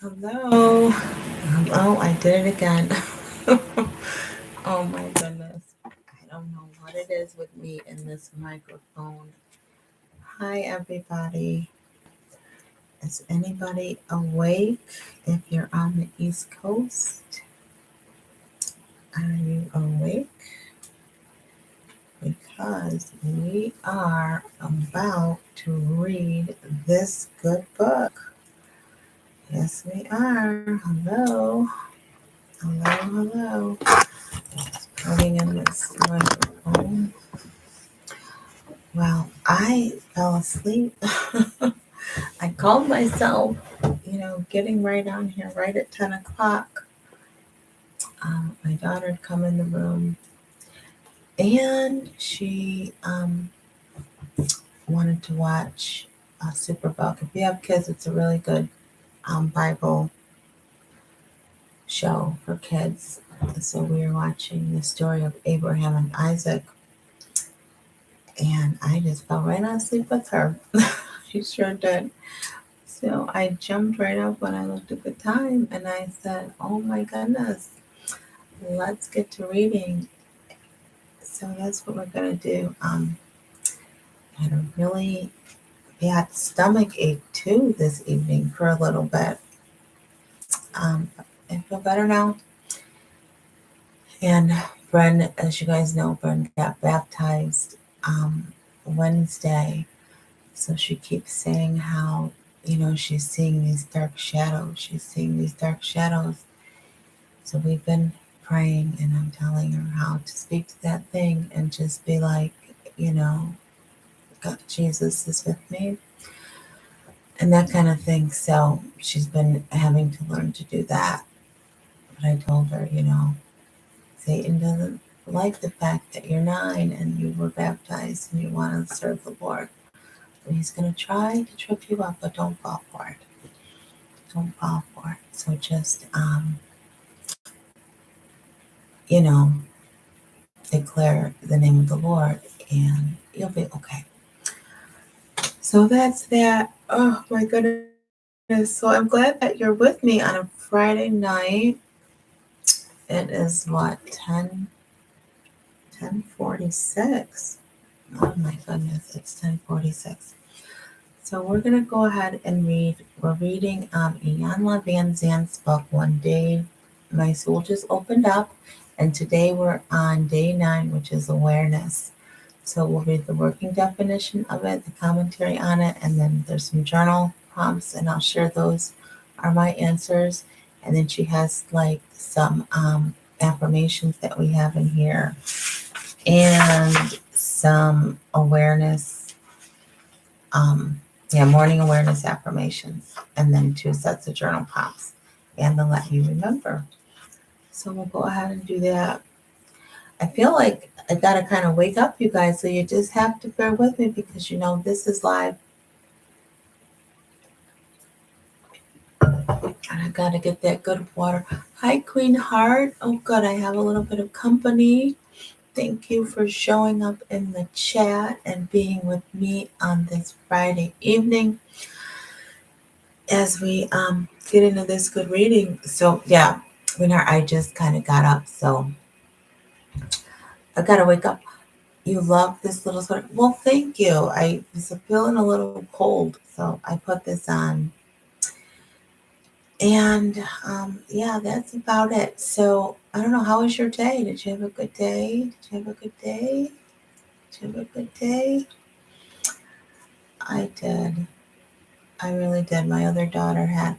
Hello. Oh, I did it again. Oh my goodness. I don't know what it is with me and this microphone. Hi, everybody. Is anybody awake? If you're on the East Coast, are you awake? Because we are about to read this good book. Yes, we are. Hello. Hello. Plugging in this microphone. Well, I fell asleep. I called myself, getting right on here right at 10 o'clock. My daughter had come in the room and she wanted to watch Superbook. If you have kids, it's a really good Bible show for kids. So we were watching the story of Abraham and Isaac, and I just fell right asleep with her. She sure did. So I jumped right up when I looked at the time and I said, "Oh my goodness, let's get to reading." So that's what we're going to do. I had a really bad stomach ache too this evening for a little bit. I feel better now. And Bren, as you guys know, Bren got baptized Wednesday. So she keeps saying how, she's seeing these dark shadows. She's seeing these dark shadows. So we've been praying, and I'm telling her how to speak to that thing and just be like, God, Jesus is with me, and that kind of thing. So she's been having to learn to do that. But I told her, Satan doesn't like the fact that you're 9 and you were baptized and you want to serve the Lord. So he's going to try to trip you up, but don't fall for it. Don't fall for it. So just, you know, declare the name of the Lord and you'll be okay. So that's that. Oh my goodness. So I'm glad that you're with me on a Friday night. It is what, 10:46. Oh my goodness, it's 10:46. So we're gonna go ahead and read. We're reading Iyanla Vanzant's book, One Day My Soul Just Opened Up, and today we're on day 9, which is awareness. So we'll read the working definition of it, the commentary on it, and then there's some journal prompts, and I'll share those are my answers. And then she has like some affirmations that we have in here, and some awareness, morning awareness affirmations, and then 2 sets of journal prompts, and to let you remember. So we'll go ahead and do that. I feel like I gotta kind of wake up you guys, so you just have to bear with me because this is live, and I gotta get that good water. Hi, Queen Heart. Oh, good. I have a little bit of company. Thank you for showing up in the chat and being with me on this Friday evening as we get into this good reading. So yeah, I just kind of got up, so I gotta wake up. You love this little sweater. Well, thank you. I was feeling a little cold, so I put this on. And yeah, that's about it. So I don't know, how was your day? Did you have a good day? Did you have a good day? Did you have a good day? I did. I really did. My other daughter had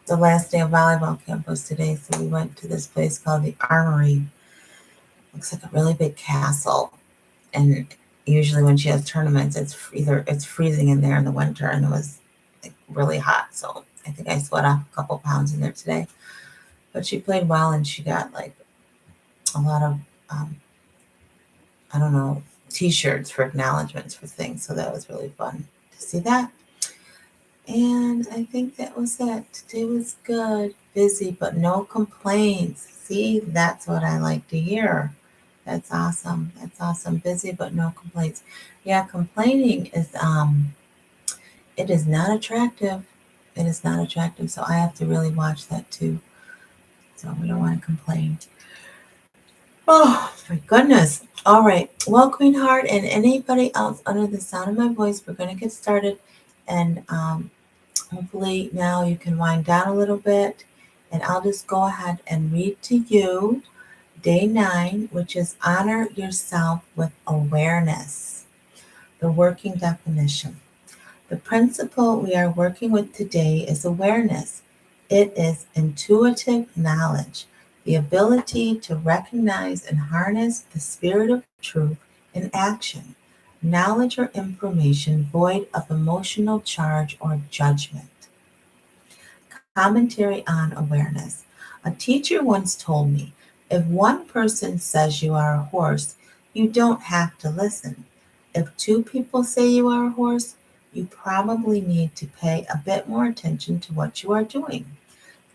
the last day of volleyball camp was today, so we went to this place called the Armory. Looks like a really big castle, and usually when she has tournaments, it's freezing in there in the winter, and it was like really hot. So I think I sweat off a couple pounds in there today. But she played well, and she got like a lot of I don't know, T-shirts for acknowledgments for things. So that was really fun to see that. And I think that was it. Today was good, busy, but no complaints. See, that's what I like to hear. That's awesome. That's awesome. Busy, but no complaints. Yeah, complaining is it is not attractive. It is not attractive, so I have to really watch that too. So we don't want to complain. Oh my goodness. All right. Well, Queen Heart and anybody else under the sound of my voice, we're going to get started. And hopefully now you can wind down a little bit. And I'll just go ahead and read to you day 9, which is honor yourself with awareness. The working definition. The principle we are working with today is awareness. It is intuitive knowledge, the ability to recognize and harness the spirit of truth in action, knowledge or information void of emotional charge or judgment. Commentary on awareness. A teacher once told me, if one person says you are a horse, you don't have to listen. If 2 people say you are a horse, you probably need to pay a bit more attention to what you are doing.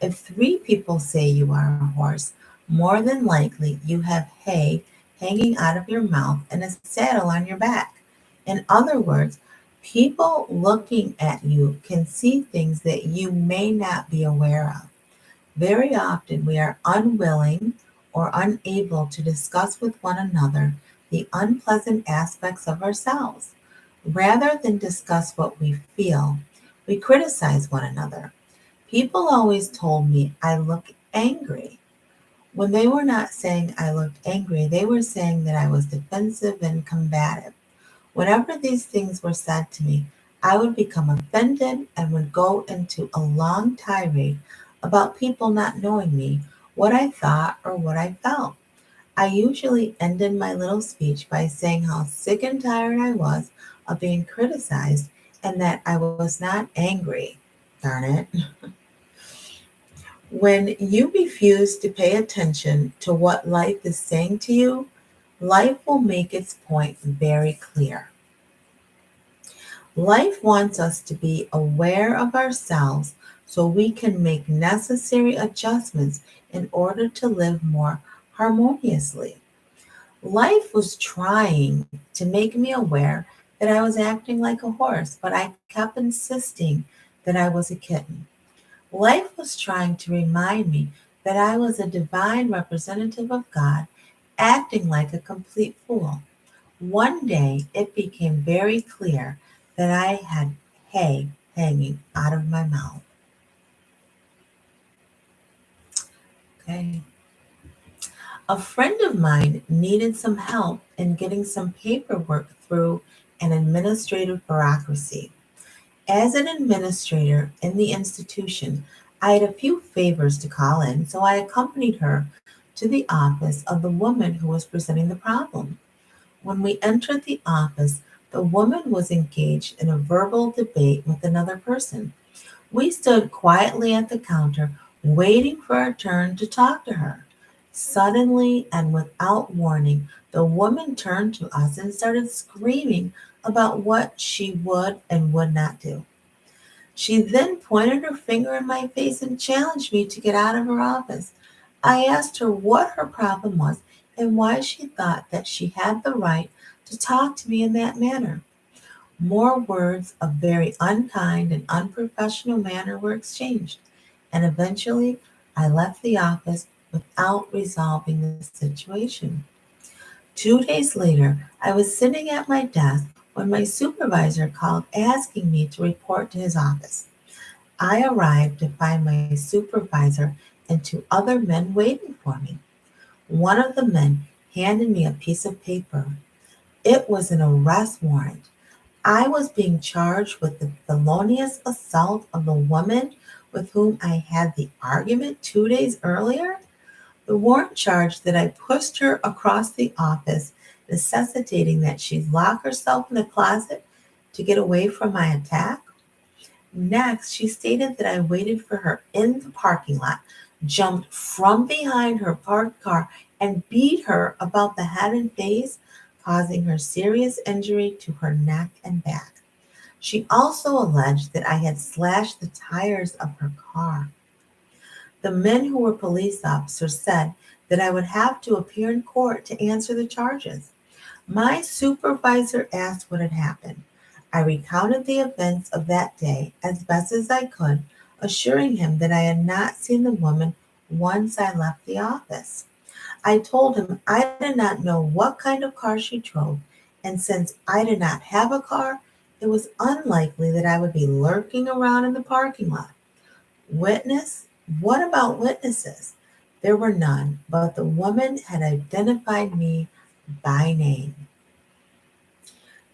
If 3 people say you are a horse, more than likely you have hay hanging out of your mouth and a saddle on your back. In other words, people looking at you can see things that you may not be aware of. Very often we are unwilling or unable to discuss with one another the unpleasant aspects of ourselves. Rather than discuss what we feel, we criticize one another. People always told me I look angry. When they were not saying I looked angry, they were saying that I was defensive and combative. Whenever these things were said to me, I would become offended and would go into a long tirade about people not knowing me, what I thought, or what I felt. I usually ended my little speech by saying how sick and tired I was of being criticized and that I was not angry. Darn it. When you refuse to pay attention to what life is saying to you, life will make its point very clear. Life wants us to be aware of ourselves so we can make necessary adjustments in order to live more harmoniously. Life was trying to make me aware that I was acting like a horse, but I kept insisting that I was a kitten. Life was trying to remind me that I was a divine representative of God, acting like a complete fool. One day it became very clear that I had hay hanging out of my mouth. Okay. A friend of mine needed some help in getting some paperwork through an administrative bureaucracy. As an administrator in the institution, I had a few favors to call in, so I accompanied her to the office of the woman who was presenting the problem. When we entered the office, the woman was engaged in a verbal debate with another person. We stood quietly at the counter, waiting for our turn to talk to her. Suddenly and without warning, the woman turned to us and started screaming about what she would and would not do. She then pointed her finger in my face and challenged me to get out of her office. I asked her what her problem was and why she thought that she had the right to talk to me in that manner. More words of very unkind and unprofessional manner were exchanged, and eventually I left the office without resolving the situation. 2 days later, I was sitting at my desk when my supervisor called asking me to report to his office. I arrived to find my supervisor and 2 other men waiting for me. One of the men handed me a piece of paper. It was an arrest warrant. I was being charged with the felonious assault of the woman with whom I had the argument 2 days earlier. The warrant charged that I pushed her across the office, necessitating that she lock herself in the closet to get away from my attack. Next, she stated that I waited for her in the parking lot, jumped from behind her parked car, and beat her about the head and face, causing her serious injury to her neck and back. She also alleged that I had slashed the tires of her car. The men who were police officers said that I would have to appear in court to answer the charges. My supervisor asked what had happened. I recounted the events of that day as best as I could, assuring him that I had not seen the woman once I left the office. I told him I did not know what kind of car she drove, and since I did not have a car, it was unlikely that I would be lurking around in the parking lot. Witness? What about witnesses? There were none, but the woman had identified me by name.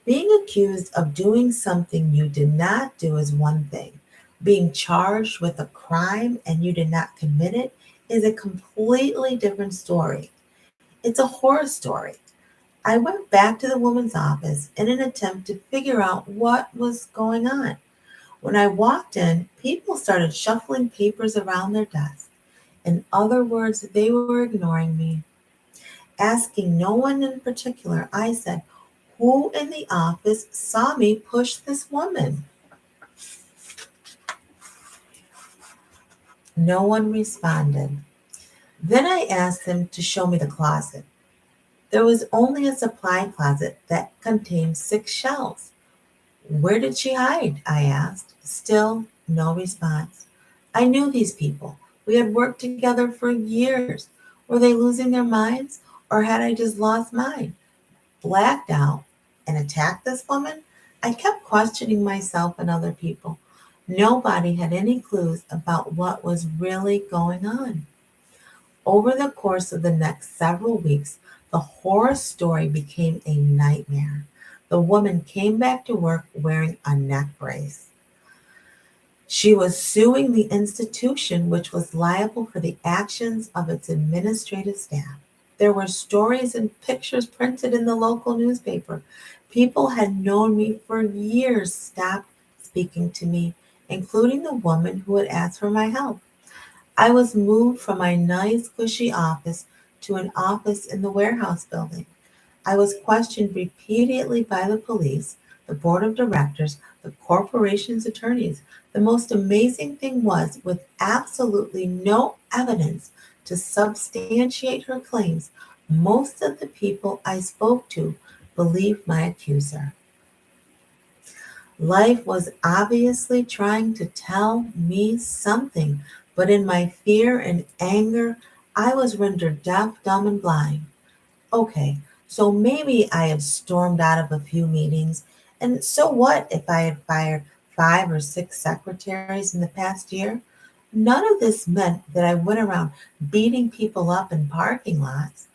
Being accused of doing something you did not do is one thing. Being charged with a crime and you did not commit it is a completely different story. It's a horror story. I went back to the woman's office in an attempt to figure out what was going on. When I walked in, people started shuffling papers around their desks. In other words, they were ignoring me. Asking no one in particular, I said, "Who in the office saw me push this woman?" No one responded. Then I asked them to show me the closet. There was only a supply closet that contained 6 shelves. "Where did she hide?" I asked. Still no response. I knew these people. We had worked together for years. Were they losing their minds? Or had I just lost mine? Blacked out and attacked this woman? I kept questioning myself and other people. Nobody had any clues about what was really going on. Over the course of the next several weeks, the horror story became a nightmare. The woman came back to work wearing a neck brace. She was suing the institution, which was liable for the actions of its administrative staff. There were stories and pictures printed in the local newspaper. People had known me for years stopped speaking to me, including the woman who had asked for my help. I was moved from my nice, cushy office to an office in the warehouse building. I was questioned repeatedly by the police, the board of directors, the corporation's attorneys. The most amazing thing was, with absolutely no evidence to substantiate her claims, most of the people I spoke to believed my accuser. Life was obviously trying to tell me something, but in my fear and anger, I was rendered deaf, dumb, and blind. Okay, so maybe I had stormed out of a few meetings, and so what if I had fired 5 or 6 secretaries in the past year? None of this meant that I went around beating people up in parking lots.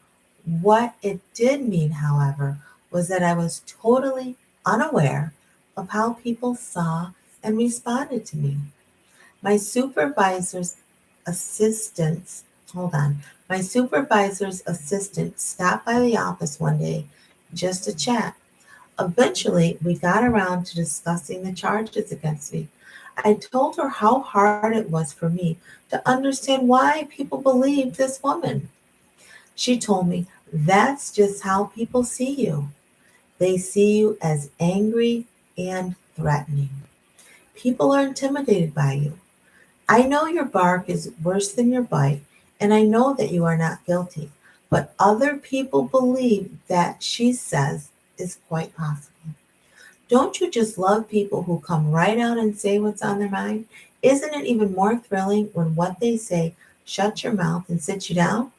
What it did mean, however, was that I was totally unaware of how people saw and responded to me. My supervisor's assistants, hold on, my supervisor's assistant stopped by the office one day just to chat. Eventually, we got around to discussing the charges against me. I told her how hard it was for me to understand why people believed this woman. She told me that's just how people see you. They see you as angry and threatening. People are intimidated by you. I know your bark is worse than your bite, and I know that you are not guilty, but other people believe that she says is quite possible. Don't you just love people who come right out and say what's on their mind? Isn't it even more thrilling when what they say shuts your mouth and sits you down?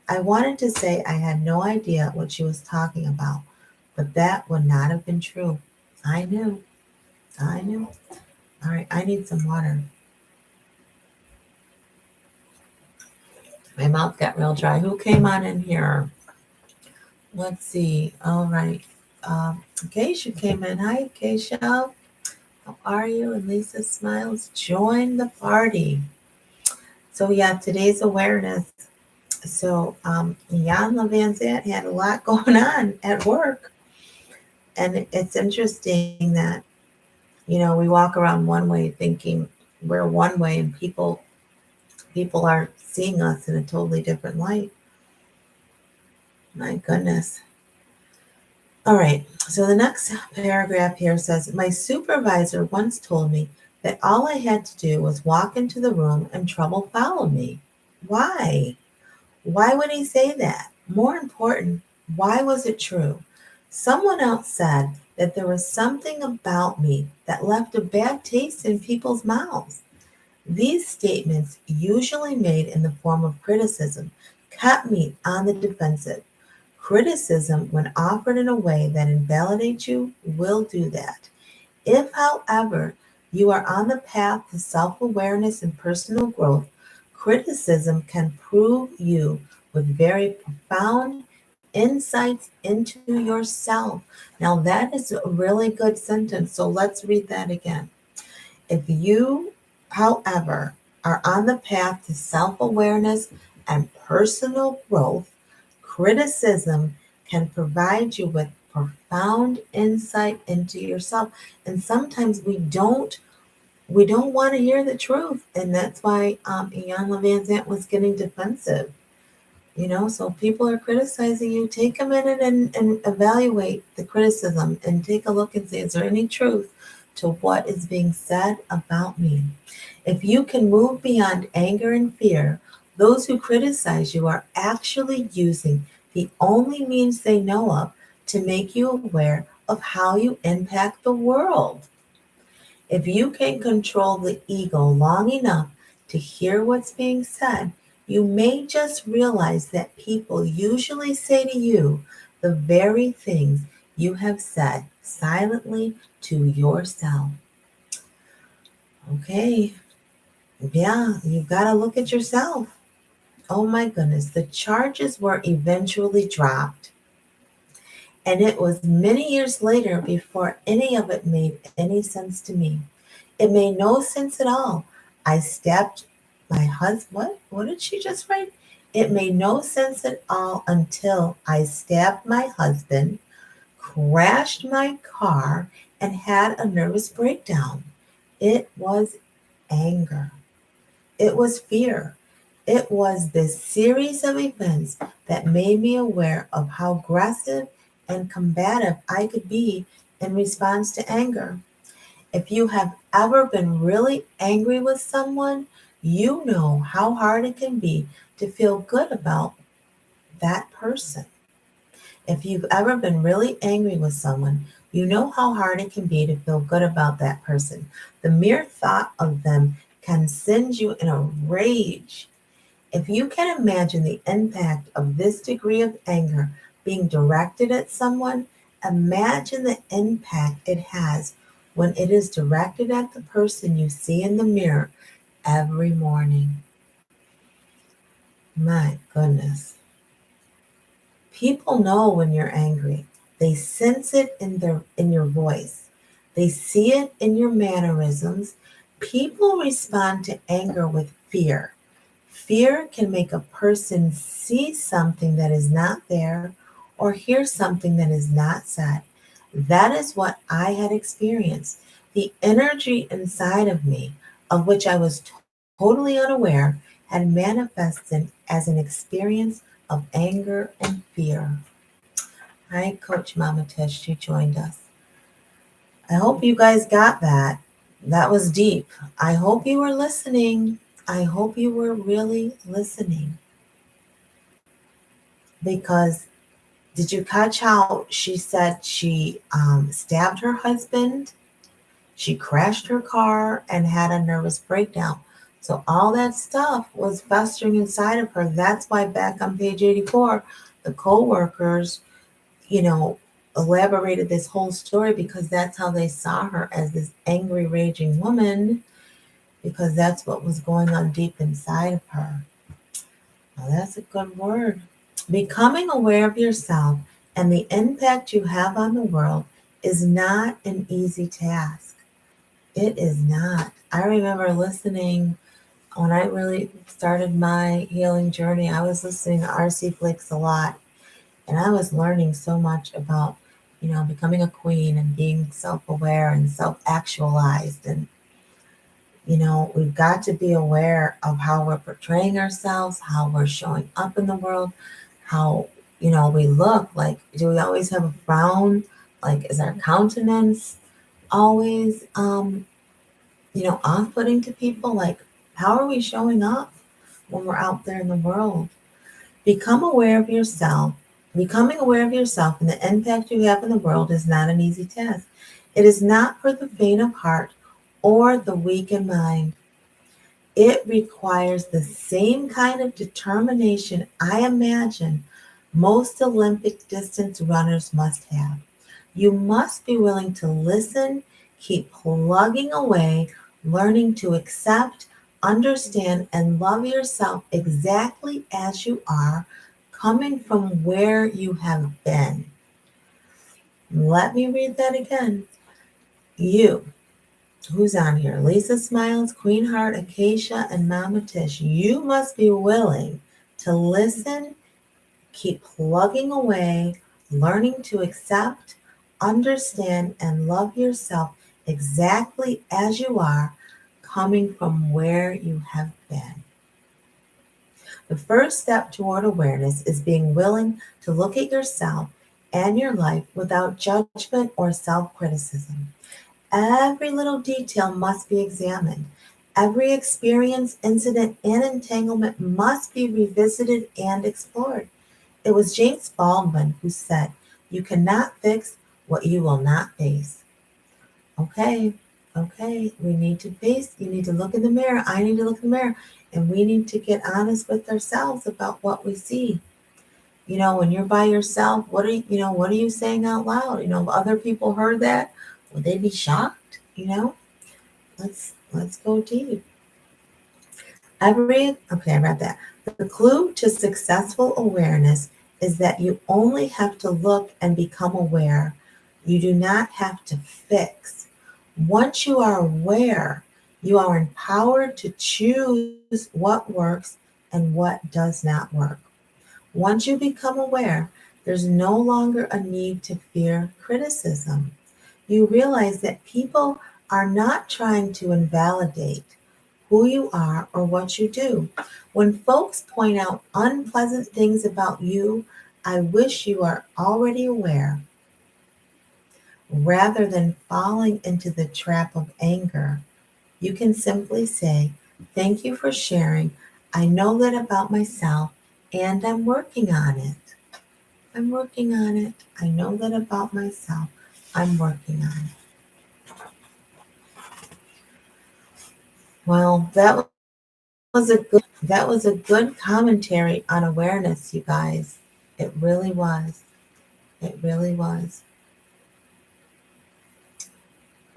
I wanted to say I had no idea what she was talking about, but that would not have been true. I knew. I knew. All right, I need some water. My mouth got real dry. Who came on in here? Let's see. All right. Keisha came in. Hi, Keisha. How are you? And Lisa smiles. Join the party. So yeah, today's awareness. So Iyanla Vanzant had a lot going on at work. And it's interesting that, we walk around one way thinking we're one way and people are seeing us in a totally different light. My goodness. All right, so the next paragraph here says, my supervisor once told me that all I had to do was walk into the room and trouble followed me. Why? Why would he say that? More important, why was it true? Someone else said that there was something about me that left a bad taste in people's mouths. These statements, usually made in the form of criticism, kept me on the defensive. Criticism, when offered in a way that invalidates you, will do that. If, however, you are on the path to self awareness and personal growth, criticism can prove you with very profound insights into yourself. Now, that is a really good sentence, so let's read that again. If you, however, are on the path to self awareness and personal growth, criticism can provide you with profound insight into yourself. And sometimes we don't want to hear the truth. And that's why Iyanla Vanzant was getting defensive. So people are criticizing you. Take a minute and evaluate the criticism and take a look and see, is there any truth to what is being said about me? If you can move beyond anger and fear, those who criticize you are actually using the only means they know of to make you aware of how you impact the world. If you can control the ego long enough to hear what's being said, you may just realize that people usually say to you the very things you have said silently to yourself. Okay, yeah, you've got to look at yourself. Oh my goodness, the charges were eventually dropped. And it was many years later before any of it made any sense to me. It made no sense at all. I stabbed my husband. What? What did she just write? It made no sense at all until I stabbed my husband, crashed my car, and had a nervous breakdown. It was anger. It was fear. It was this series of events that made me aware of how aggressive and combative I could be in response to anger. If you have ever been really angry with someone, you know how hard it can be to feel good about that person. If you've ever been really angry with someone, you know how hard it can be to feel good about that person. The mere thought of them can send you in a rage. If you can imagine the impact of this degree of anger being directed at someone, imagine the impact it has when it is directed at the person you see in the mirror every morning. My goodness. People know when you're angry. They sense it in your voice. They see it in your mannerisms. People respond to anger with fear. Fear can make a person see something that is not there or hear something that is not said. That is what I had experienced. The energy inside of me, of which I was totally unaware, had manifested as an experience of anger and fear. Hi, Coach Mama Tish, you joined us. I hope you guys got that. That was deep. I hope you were listening. I hope you were really listening. Because did you catch how she said she stabbed her husband? She crashed her car and had a nervous breakdown. So all that stuff was festering inside of her. That's why back on page 84, the co-workers, elaborated this whole story because that's how they saw her, as this angry, raging woman, because that's what was going on deep inside of her. Well, that's a good word. Becoming aware of yourself and the impact you have on the world is not an easy task. It is not. I remember listening when I really started my healing journey. I was listening to R.C. Flicks a lot, and I was learning so much about, becoming a queen and being self-aware and self-actualized. And, we've got to be aware of how we're portraying ourselves, how we're showing up in the world, how, we look. Like, do we always have a frown? Like, is our countenance always, off-putting to people? Like, how are we showing up when we're out there in the world? Become aware of yourself Becoming aware of yourself and the impact you have in the world is not an easy task. It is not for the faint of heart or the weak in mind. It requires the same kind of determination I imagine most Olympic distance runners must have. You must be willing to listen, keep plugging away, learning to accept, understand, and love yourself exactly as you are, coming from where you have been. Let me read that again. You, who's on here? Lisa Smiles, Queen Heart, Acacia, and Mama Tish. You must be willing to listen, keep plugging away, learning to accept, understand, and love yourself exactly as you are, coming from where you have been. The first step toward awareness is being willing to look at yourself and your life without judgment or self criticism. Every little detail must be examined. Every experience, incident, and entanglement must be revisited and explored. It was James Baldwin who said, "You cannot fix what you will not face." Okay, okay, we need to face, you need to look in the mirror, I need to look in the mirror, and we need to get honest with ourselves about what we see. When you're by yourself, what are you saying out loud? If other people heard that, would they be shocked? Let's go deep. Okay, I read that. The clue to successful awareness is that you only have to look and become aware. You do not have to fix. Once you are aware, you are empowered to choose what works and what does not work. Once you become aware, there's no longer a need to fear criticism. You realize that people are not trying to invalidate who you are or what you do. When folks point out unpleasant things about you, I wish you are already aware, rather than falling into the trap of anger. You can simply say, "Thank you for sharing. I know that about myself and I'm working on it. I'm working on it. I know that about myself. I'm working on it." Well, that was a good commentary on awareness, you guys. It really was. It really was.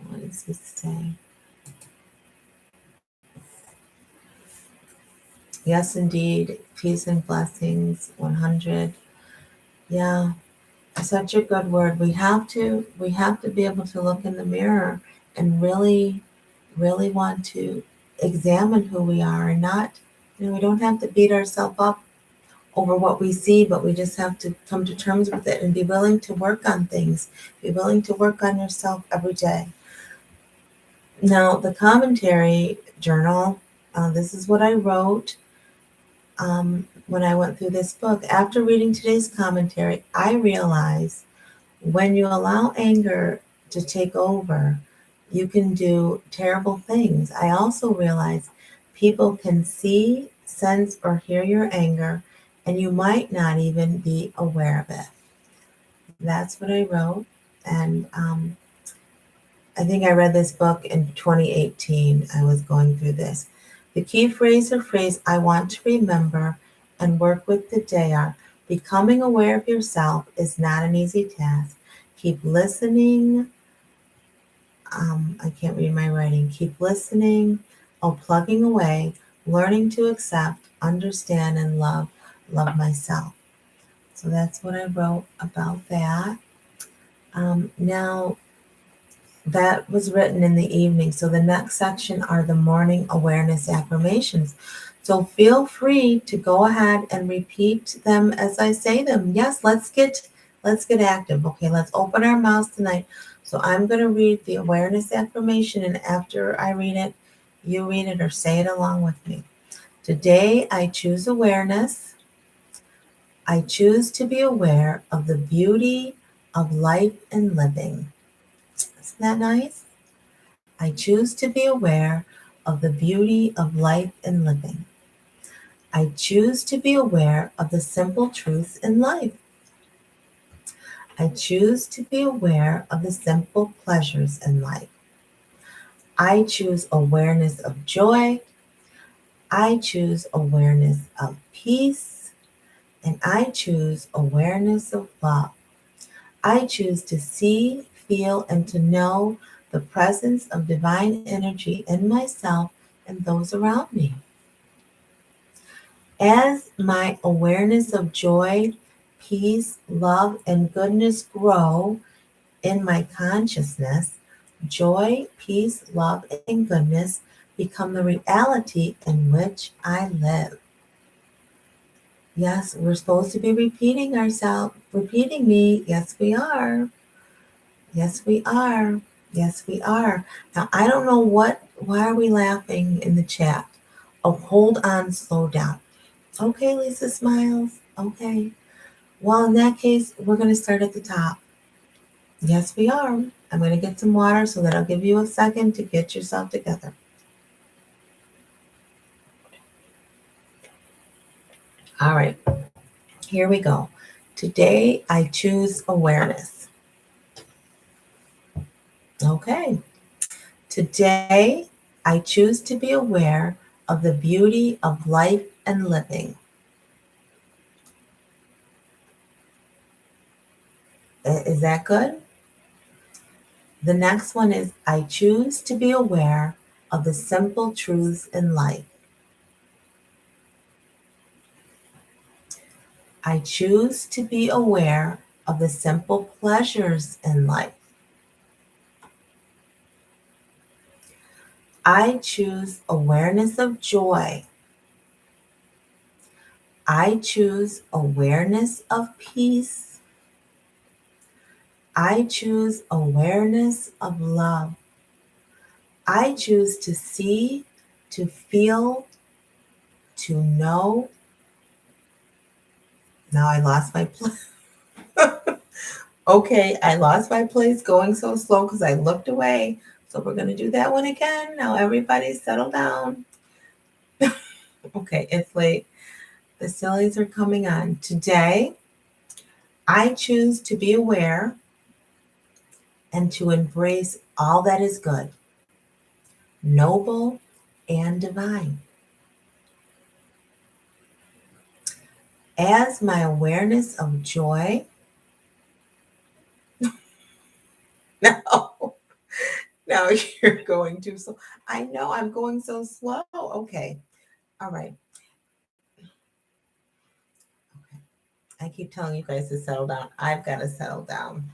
What does this say? Yes, indeed. Peace and blessings. 100. Yeah, such a good word. We have to be able to look in the mirror and really, really want to examine who we are, and not, we don't have to beat ourselves up over what we see, but we just have to come to terms with it and be willing to work on things. Be willing to work on yourself every day. Now, the commentary journal, this is what I wrote when I went through this book. After reading today's commentary, I realized when you allow anger to take over, you can do terrible things. I also realized people can see, sense, or hear your anger, and you might not even be aware of it. That's what I wrote. And I think I read this book in 2018. I was going through this. The key phrase or phrase I want to remember and work with today are: becoming aware of yourself is not an easy task. Keep listening. I can't read my writing. Keep listening. Oh, plugging away. Learning to accept, understand, and love myself. So that's what I wrote about that. Now, that was written in the evening. So the next section are the morning awareness affirmations. So feel free to go ahead and repeat them as I say them. Yes, let's get active. Okay, let's open our mouths tonight. So I'm going to read the awareness affirmation, and after I read it, you read it or say it along with me. Today I choose awareness. I choose to be aware of the beauty of life and living. Isn't that nice? I choose to be aware of the beauty of life and living. I choose to be aware of the simple truths in life. I choose to be aware of the simple pleasures in life. I choose awareness of joy. I choose awareness of peace. And I choose awareness of love. I choose to see, feel, and to know the presence of divine energy in myself and those around me. As my awareness of joy, peace, love, and goodness grow in my consciousness, joy, peace, love, and goodness become the reality in which I live. Yes, we're supposed to be repeating ourselves, repeating me. Yes, we are. Yes, we are. Yes, we are. Now, I don't know why are we laughing in the chat? Oh, hold on, slow down. Okay, Lisa smiles. Okay. Well, in that case, we're going to start at the top. Yes, we are. I'm going to get some water so that I'll give you a second to get yourself together. All right, here we go. Today, I choose awareness. Okay. Today, I choose to be aware of the beauty of life and living. Is that good? The next one is I choose to be aware of the simple truths in life. I choose to be aware of the simple pleasures in life. I choose awareness of joy. I choose awareness of peace. I choose awareness of love. I choose to see, to feel, to know. Now I lost my place. Okay, I lost my place going so slow because I looked away. So we're going to do that one again. Now everybody settle down. Okay, it's late. The sillies are coming on. Today, I choose to be aware and to embrace all that is good, noble, and divine. As my awareness of joy, no, now you're going too slow. I know I'm going so slow. Okay, all right. Okay. I keep telling you guys to settle down. I've got to settle down.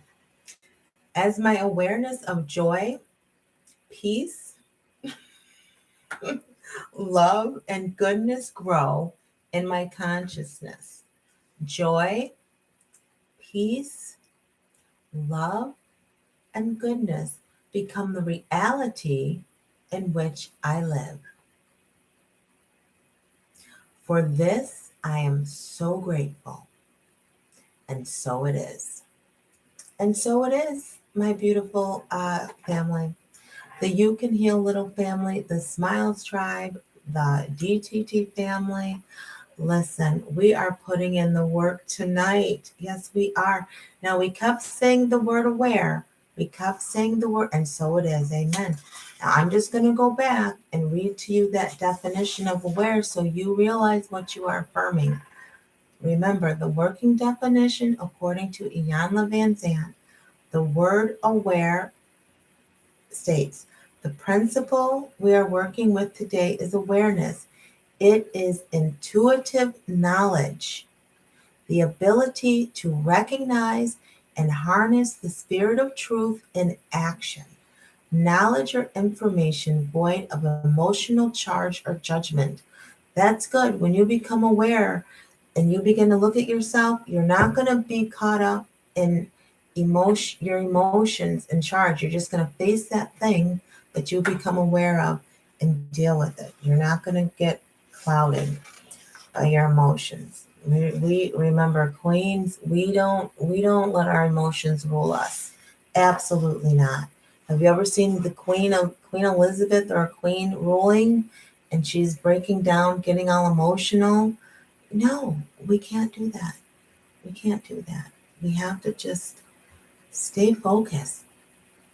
As my awareness of joy, peace, love, and goodness grow in my consciousness, joy, peace, love, and goodness become the reality in which I live. For this, I am so grateful. And so it is. And so it is, my beautiful family. The You Can Heal Little family, the Smiles Tribe, the DTT family. Listen, we are putting in the work tonight. Yes, we are. Now, we kept saying the word aware. We kept saying the word, and so it is. Amen. Now, I'm just going to go back and read to you that definition of aware so you realize what you are affirming. Remember, the working definition, according to Iyanla Vanzant, the word aware states, the principle we are working with today is awareness. It is intuitive knowledge, the ability to recognize and harness the spirit of truth in action. Knowledge or information void of emotional charge or judgment. That's good. When you become aware and you begin to look at yourself, you're not going to be caught up in your emotions and charge. You're just going to face that thing that you become aware of and deal with it. You're not going to get clouded by your emotions. We remember, queens, we don't let our emotions rule us. Absolutely not. Have you ever seen the Queen Elizabeth or a queen ruling and she's breaking down, getting all emotional? No, we can't do that. We can't do that. We have to just Stay focused.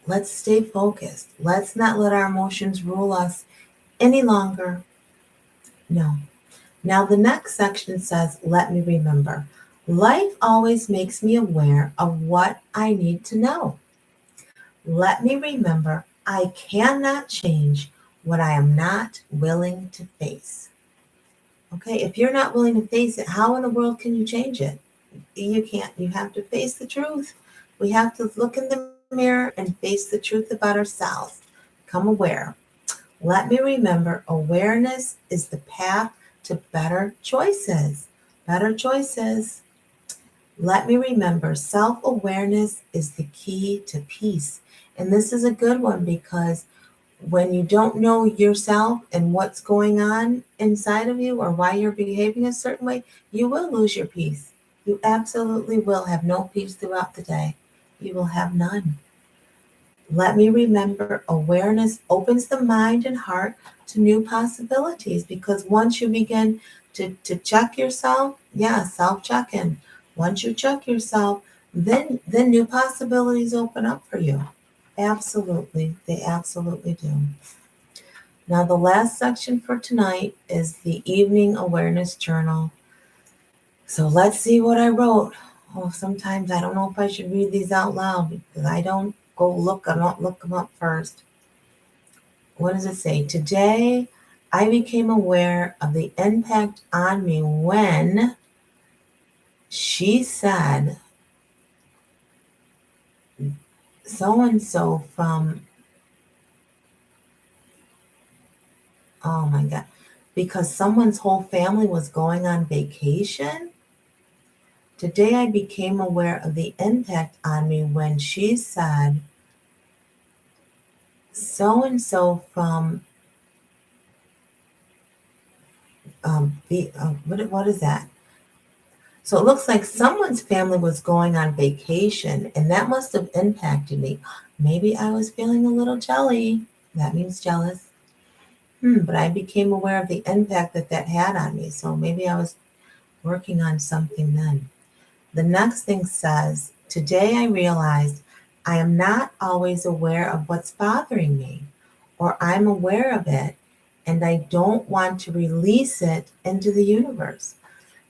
Let's stay focused. Let's not let our emotions rule us any longer. No. Now, the next section says, let me remember. Life always makes me aware of what I need to know. Let me remember I cannot change what I am not willing to face. Okay, if you're not willing to face it, how in the world can you change it? You can't. You have to face the truth. We have to look in the mirror and face the truth about ourselves. Become aware. Let me remember awareness is the path to better choices. Better choices. Let me remember self awareness is the key to peace. And this is a good one because when you don't know yourself and what's going on inside of you or why you're behaving a certain way, you will lose your peace. You absolutely will have no peace throughout the day. You will have none. Let me remember awareness opens the mind and heart to new possibilities because once you begin to check yourself, yeah, self check-in. Once you check yourself, then new possibilities open up for you. Absolutely, they absolutely do. Now, the last section for tonight is the evening awareness journal. So let's see what I wrote. Oh, sometimes I don't know if I should read these out loud because I don't go look them up first. What does it say? Today, I became aware of the impact on me when she said so and so from, oh my God, because someone's whole family was going on vacation. Today I became aware of the impact on me when she said, so and so from what is that? So it looks like someone's family was going on vacation, and that must have impacted me. Maybe I was feeling a little jelly. That means jealous. But I became aware of the impact that had on me. So maybe I was working on something then. The next thing says, today I realized I am not always aware of what's bothering me, or I'm aware of it and I don't want to release it into the universe.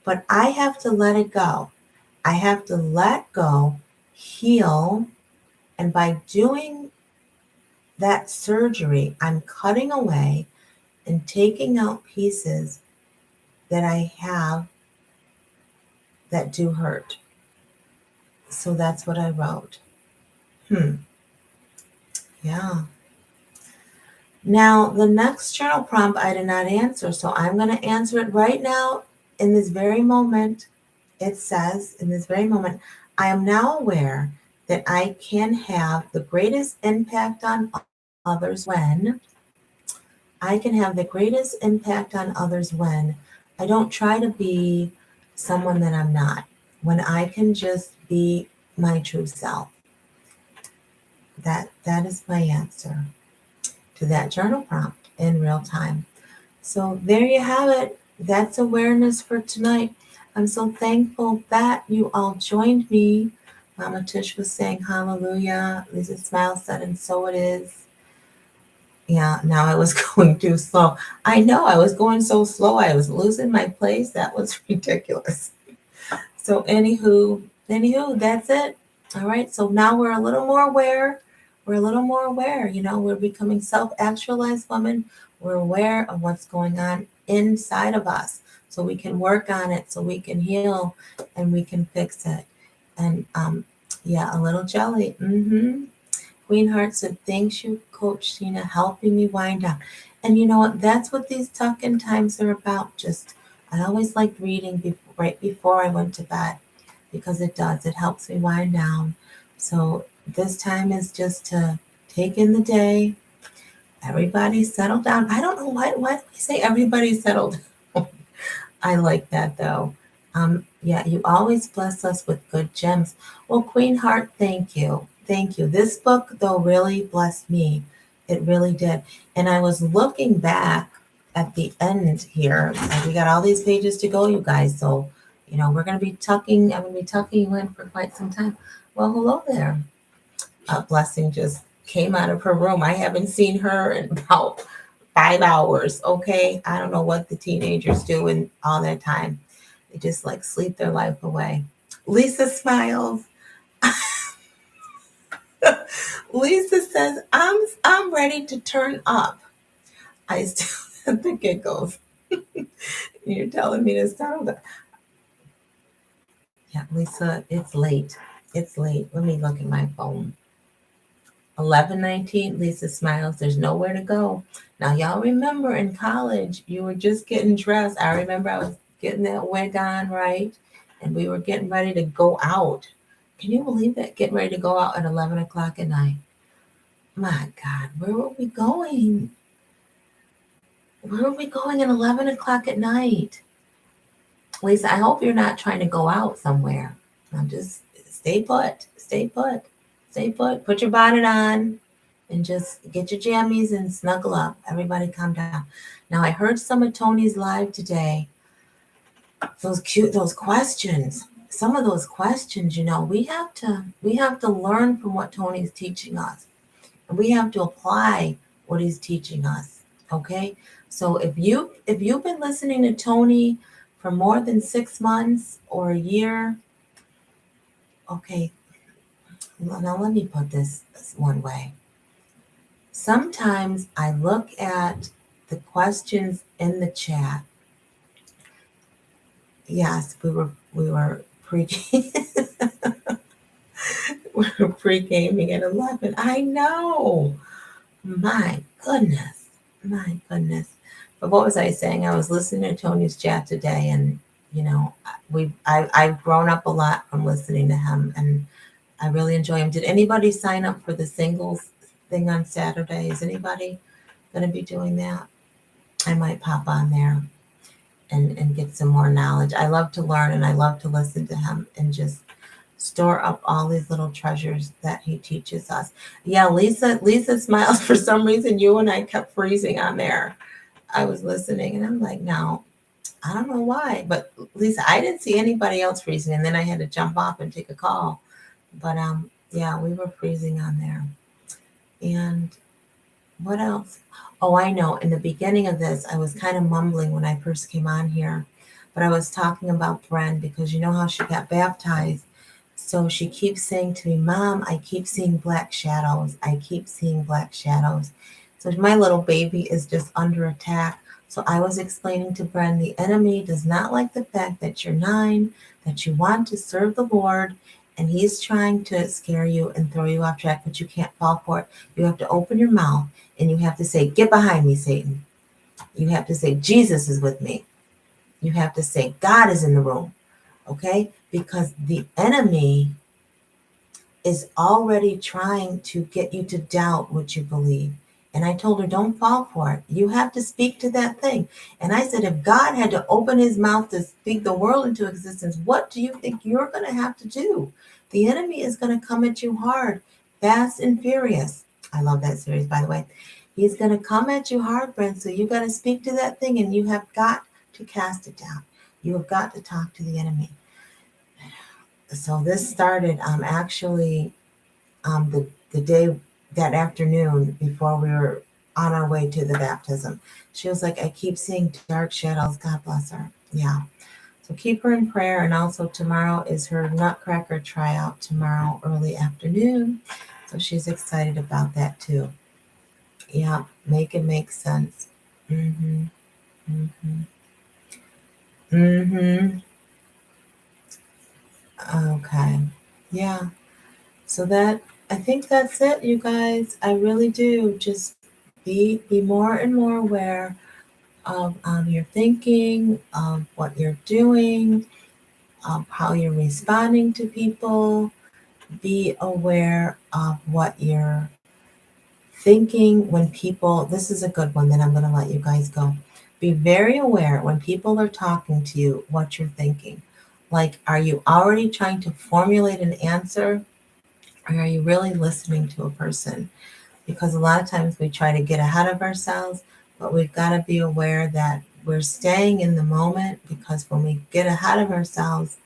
But I have to let it go. I have to let go, heal, and by doing that surgery, I'm cutting away and taking out pieces that I have that do hurt. So that's what I wrote. Yeah. Now, the next journal prompt I did not answer, so I'm going to answer it right now in this very moment. It says, in this very moment, I am now aware that I can have the greatest impact on others when I can have the greatest impact on others when I don't try to be someone that I'm not, when I can just be my true self. That is my answer to that journal prompt in real time. So there you have it. That's awareness for tonight. I'm so thankful that you all joined me. Mama Tish was saying hallelujah. Lisa Smile said, and so it is. Yeah, now I was going too slow. I know I was going so slow. I was losing my place. That was ridiculous. So anywho, that's it. All right. So now we're a little more aware. We're a little more aware. We're becoming self-actualized women. We're aware of what's going on inside of us. So we can work on it, so we can heal and we can fix it. And yeah, a little jelly. Queen Heart said, thanks you, Coach Shena, helping me wind down. And you know what? That's what these tuck-in times are about. I always liked reading right before I went to bed because it does. It helps me wind down. So this time is just to take in the day. Everybody settle down. I don't know why do I say everybody settled down? I like that though. Yeah, you always bless us with good gems. Well, Queen Heart, thank you. Thank you. This book, though, really blessed me. It really did. And I was looking back at the end here. We got all these pages to go, you guys. So, I'm going to be tucking you in for quite some time. Well, hello there. Blessing just came out of her room. I haven't seen her in about 5 hours. Okay. I don't know what the teenagers do in all that time. They just like sleep their life away. Lisa smiles. Lisa says, I'm ready to turn up. I still have the giggles. You're telling me to start with. Yeah, Lisa, it's late. It's late. Let me look at my phone. 11:19. Lisa smiles. There's nowhere to go. Now, y'all remember in college, you were just getting dressed. I remember I was getting that wig on, right? And we were getting ready to go out. Can you believe that? Getting ready to go out at 11 o'clock at night. My God, where were we going? Where are we going at 11 o'clock at night? Lisa, I hope you're not trying to go out somewhere. I'm just stay put, stay put, stay put. Put your bonnet on and just get your jammies and snuggle up. Everybody calm down. Now, I heard some of Tony's live today. Those questions. Some of those questions, we have to learn from what Tony's teaching us. And we have to apply what he's teaching us. Okay? So if you've been listening to Tony for more than 6 months or a year, okay, now let me put this one way. Sometimes I look at the questions in the chat. Yes, we were pre-gaming at 11. I know. My goodness. My goodness. But what was I saying? I was listening to Tony's chat today, and I've grown up a lot from listening to him, and I really enjoy him. Did anybody sign up for the singles thing on Saturday? Is anybody going to be doing that? I might pop on there and get some more knowledge. I love to learn, and I love to listen to him and just store up all these little treasures that he teaches us. Yeah, Lisa smiles. For some reason, you and I kept freezing on there. I was listening, and I'm like, no, I don't know why. But Lisa, I didn't see anybody else freezing, and then I had to jump off and take a call. But yeah, we were freezing on there. And what else? Oh, I know. In the beginning of this, I was kind of mumbling when I first came on here, but I was talking about Bren because you know how she got baptized. So she keeps saying to me, Mom, I keep seeing black shadows. I keep seeing black shadows. So my little baby is just under attack. So I was explaining to Bren, the enemy does not like the fact that you're 9, that you want to serve the Lord, and he's trying to scare you and throw you off track, but you can't fall for it. You have to open your mouth and you have to say, get behind me, Satan. You have to say, Jesus is with me. You have to say, God is in the room. Okay? Because the enemy is already trying to get you to doubt what you believe. And I told her, don't fall for it. You have to speak to that thing. And I said, if God had to open his mouth to speak the world into existence, what do you think you're going to have to do? The enemy is going to come at you hard, fast and furious. I love that series, by the way. He's going to come at you hard, Brent. So you got to speak to that thing, and you have got to cast it down. You have got to talk to the enemy. So this started actually the day, that afternoon before we were on our way to the baptism. She was like, I keep seeing dark shadows. God bless her. Yeah. So keep her in prayer. And also tomorrow is her Nutcracker tryout tomorrow early afternoon. So she's excited about that too. Yeah. Make it make sense. Mm-hmm. Mm-hmm. Mm-hmm. Okay. Yeah. So I think that's it, you guys. I really do. Just be more and more aware of your thinking, of what you're doing, of how you're responding to people. Be aware of what you're thinking when people, this is a good one that I'm going to let you guys go. Be very aware when people are talking to you, what you're thinking. Like, are you already trying to formulate an answer? Or are you really listening to a person? Because a lot of times we try to get ahead of ourselves, but we've got to be aware that we're staying in the moment, because when we get ahead of ourselves,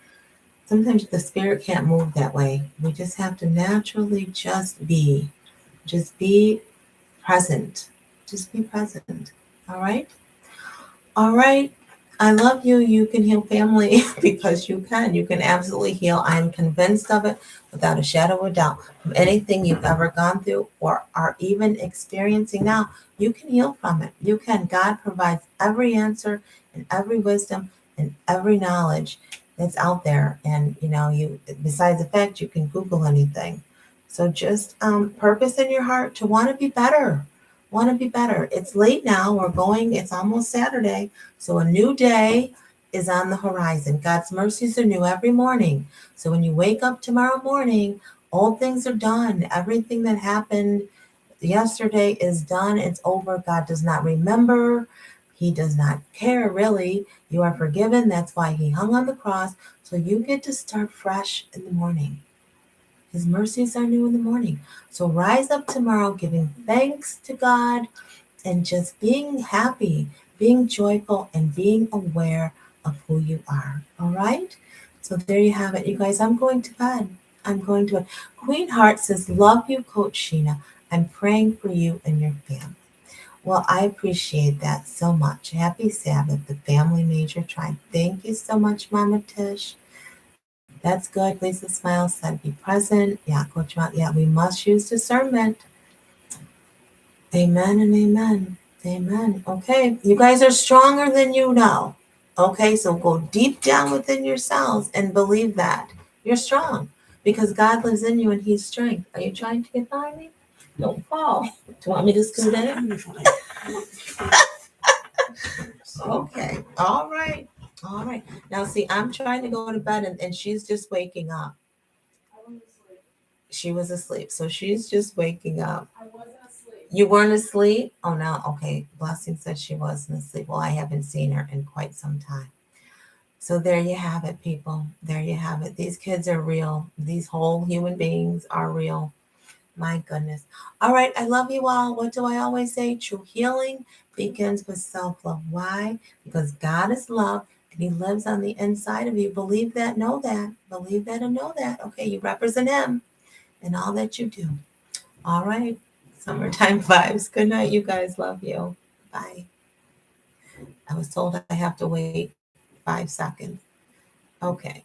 Sometimes the spirit can't move that way. We just have to naturally just be. Just be present. Just be present. All right? All right. I love you. You can heal family because you can. You can absolutely heal. I'm convinced of it without a shadow of a doubt. From anything you've ever gone through or are even experiencing now, you can heal from it. You can. God provides every answer and every wisdom and every knowledge that's out there. And you besides the fact you can Google anything. So just purpose in your heart to want to be better. Want to be better. It's late now. It's almost Saturday. So a new day is on the horizon. God's mercies are new every morning. So when you wake up tomorrow morning, all things are done. Everything that happened yesterday is done. It's over. God does not remember. He does not care, really. You are forgiven. That's why he hung on the cross. So you get to start fresh in the morning. His mercies are new in the morning. So rise up tomorrow giving thanks to God and just being happy, being joyful, and being aware of who you are. All right? So there you have it. You guys, I'm going to bed. I'm going to bed. Queen Heart says, love you, Coach Shena. I'm praying for you and your family. Well, I appreciate that so much. Happy Sabbath, the Family Major Tribe. Thank you so much, Mama Tish. That's good. Lisa Smile said, be present. Yeah, Coach Mount. Yeah, we must use discernment. Amen and amen. Amen. Okay. You guys are stronger than you know. Okay. So go deep down within yourselves and believe that you're strong because God lives in you and He's strength. Are you trying to get by me? Don't fall. Do you want me to scoot in? Okay. All right. All right. Now, see, I'm trying to go to bed and she's just waking up. She was asleep. So she's just waking up. You weren't asleep? Oh, no. Okay. Blessing said she wasn't asleep. Well, I haven't seen her in quite some time. So there you have it, people. There you have it. These kids are real. These whole human beings are real. My goodness. All right. I love you all. What do I always say? True healing begins with self love. Why? Because God is love and He lives on the inside of you. Believe that, know that. Believe that and know that. Okay. You represent Him in all that you do. All right. Summertime vibes. Good night, you guys. Love you. Bye. I was told I have to wait 5 seconds. Okay.